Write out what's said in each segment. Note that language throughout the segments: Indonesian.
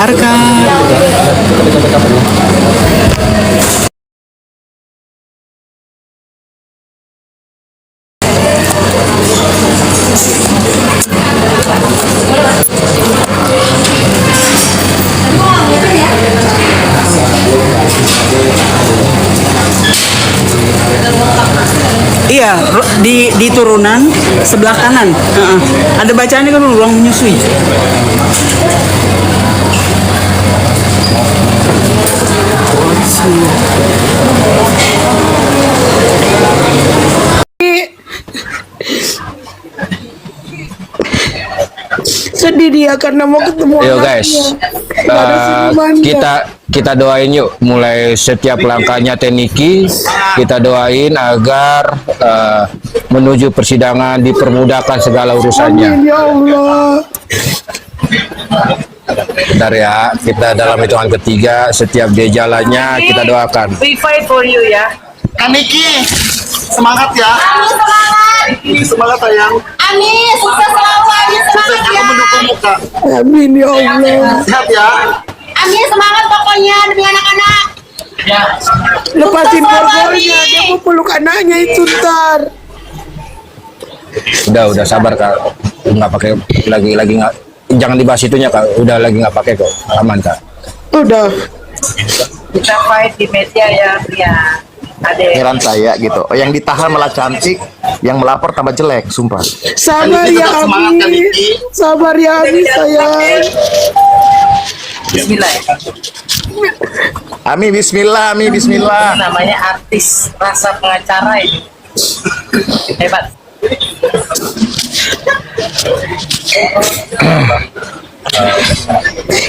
Harka. Iya, di turunan sebelah kanan. Ada bacaannya kan, ruang menyusui. Sedih dia karena mau ketemu Yo anaknya. guys, Nggak ada senyumannya. kita doain yuk, mulai setiap langkahnya Teniki kita doain agar menuju persidangan dipermudahkan segala urusannya. Amin ya Allah. Bentar ya, kita dalam hitungan ketiga setiap dia jalannya kita doakan. We fight for you ya. Kaniki, semangat ya. Ami semangat. Semangat sayang. Ami sukses selalu. Ami Sukses, semangat aku ya. mendukungmu kak. Amin ya Allah. Sehat ya. Ami semangat pokoknya demi anak-anak. Lepasin borgolnya, dia mau peluk anaknya itu ntar. Udah sabar kak, nggak pakai lagi nggak, jangan dibahas itunya kak, udah lagi nggak pakai kok, aman kak. Udah. Kita fight di media ya. Ada Heran saya gitu. Yang ditahan malah cantik, yang melapor tambah jelek, sumpah. Sabar Kaniki ya tetap semangat, Ami. Kaniki. Sabar ya Ami sayang. Bismillah. Ami bismillah, Ami bismillah. Namanya artis rasa pengacara ini. Hebat.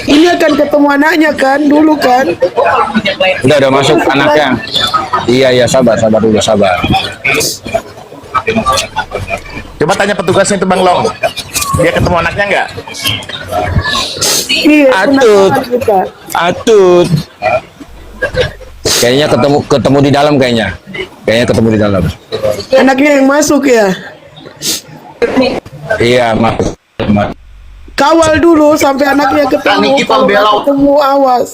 Ini akan ketemu anaknya kan dulu kan. Udah masuk anaknya. Iya sabar dulu sabar. Coba tanya petugasnya itu Bang Long. Dia ketemu anaknya nggak? Iya, Atut. penasaran kita. Atut. Kayaknya ketemu di dalam kayaknya. Kayaknya ketemu di dalam. Anaknya yang masuk ya. Iya, maaf. Kawal dulu sampai anaknya ketemu. Kaniki Kalau nggak pembela. ketemu awas.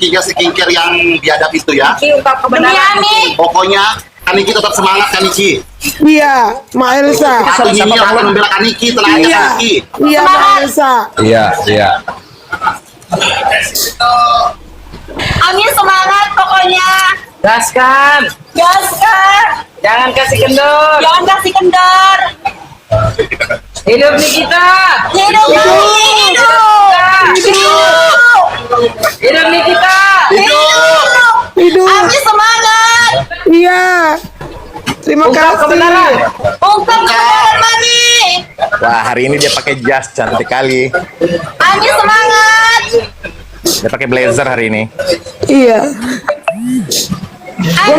Ya, skincare yang biadab itu ya. Ungkap Demi kebenaran. Ami. Pokoknya Kaniki tetap semangat Kaniki. Iya, Ma Elsa. Hari ini akan membela Kaniki, tenang aja Iya, Kaniki. iya Ma Elsa. Iya. Ami semangat pokoknya. Gaskan. Gaskan. Jangan kasih kendor. Jangan kasih kendor. Hidup Nikita. Hidup Ami. Hidup. Hidup. Hidup Nikita. Hidup. Ami semangat. Iya. Terima Ungkap kasih. kebenaran. Ungkap kebenaran Mami. Wah, hari ini dia pakai jas cantik kali. Ami semangat. Dia pakai blazer hari ini. Iya. Ami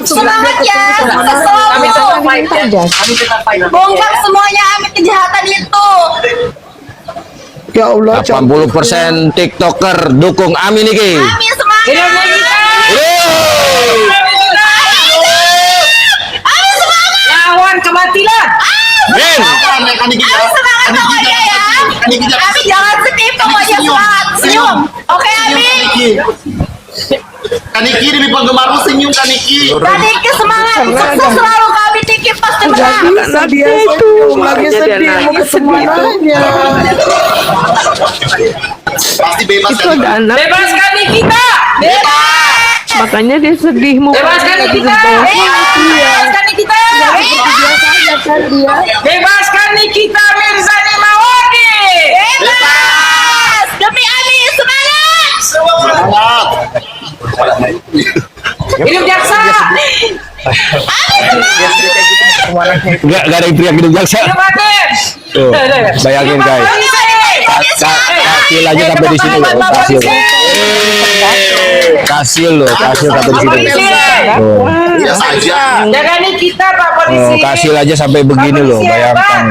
semangat ya. Sukses Kami tetap selalu. fight ya. Kami tetap fight. Bongkar semuanya Ami kejahatan itu. Ya Allah. 80% TikToker dukung Ami Niki. Ami semangat. Hidup Nikita. Ami semangat. Lawan kebatilan. Men. Kaniki ya. Ami semangat pokoknya ya. Kaniki jangan Ami jangan sedih pokoknya semangat. Senyum. Oke Ami. Kaniki demi penggemarmu senyum Kaniki. Kaniki semangat. Sukses selalu kami Tiki pasti menang. Bisa dia senyum lagi sedih mau ketemu anaknya. Pasti bebas Kaniki. Bebaskan Nikita. Makanya dia sedih mau Bebaskan Nikita. Bebaskan Nikita. Bebaskan Nikita Mirzani Mawadi. Bebas. Demi Ami semangat. Semangat. Hidup jaksa. Enggak ada yang teriak hidup jaksa. Hidup hakim. Tuh, bayangin guys. Kasih aja sampai di sini loh, kasih sampai di sini. Tuh. Biasa aja. Jaga Nikita Pak Polisi. Oh, kasih aja sampai begini loh, bayangkan.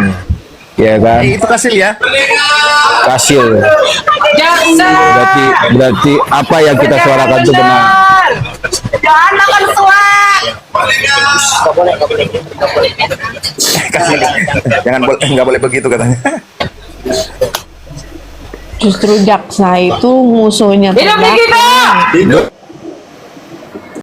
Ya kan? Itu hasil ya. Kasil. Jaksa. Berarti apa yang kita suarakan itu benar. Jangan makan suap. Kasih. Jangan boleh, nggak boleh begitu katanya. Justru jaksa itu musuhnya Hidup terdakwa. Nikita! Hidup.